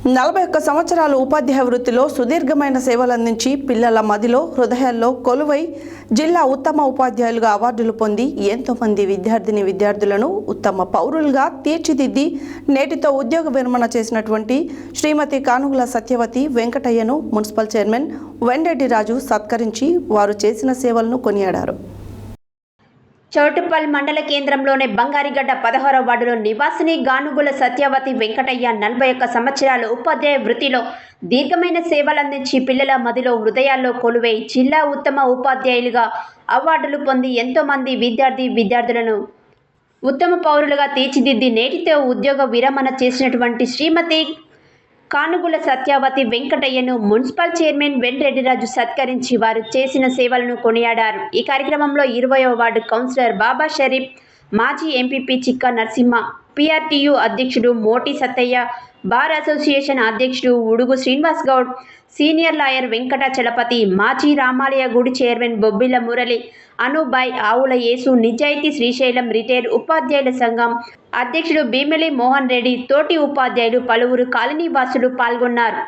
41 సంవత్సరాల ఉపాధ్యాయ వృత్తిలో సుదీర్ఘమైన సేవలందించి పిల్లల మదిలో హృదయాల్లో కొలువై జిల్లా ఉత్తమ ఉపాధ్యాయులుగా అవార్డులు పొంది ఎంతో మంది విద్యార్థులను ఉత్తమ పౌరులుగా తీర్చిదిద్ది నేటితో ఉద్యోగ విరమణ చేసినటువంటి శ్రీమతి కానుగుల సత్యవతి వెంకటయ్యను మున్సిపల్ చైర్మన్ వెండెడ్డి రాజు సత్కరించి వారు చేసిన సేవలను కొనియాడారు. చౌటుప్పల్ మండల కేంద్రంలోని బంగారిగడ్డ 16వ వార్డులో నివాసిని గానుగుల సత్యవతి వెంకటయ్య 41 సంవత్సరాల ఉపాధ్యాయ వృత్తిలో దీర్ఘమైన సేవలందించి పిల్లల మదిలో హృదయాల్లో కొలువై జిల్లా ఉత్తమ ఉపాధ్యాయులుగా అవార్డులు పొంది ఎంతో మంది విద్యార్థులను ఉత్తమ పౌరులుగా తీర్చిదిద్ది నేటితో ఉద్యోగ విరమణ చేసినటువంటి శ్రీమతి కానుగుల సత్యవతి వెంకటయ్యను మున్సిపల్ చైర్మన్ వెండ్రెడ్డి రాజు సత్కరించి వారు చేసిన సేవలను కొనియాడారు. ఈ కార్యక్రమంలో 20వ వార్డు కౌన్సిలర్ బాబా షరీఫ్, మాజీ ఎంపీపీ చిక్క నరసింహ, PRTU అధ్యక్షుడు మోటి సత్తయ్య, బార్ అసోసియేషన్ అధ్యక్షుడు ఉడుగు శ్రీనివాస్ గౌడ్, సీనియర్ లాయర్ వెంకట చలపతి, మాజీ రామాలయ గుడి చైర్మన్ బొబ్బిల మురళి, అనుబాయ్, ఆవుల యేసు, నిజాయితీ శ్రీశైలం రిటైర్ ఉపాధ్యాయుల సంఘం అధ్యక్షుడు భీమిలి మోహన్ రెడ్డి, తోటి ఉపాధ్యాయులు, పలువురు కాలనీవాసులు పాల్గొన్నారు.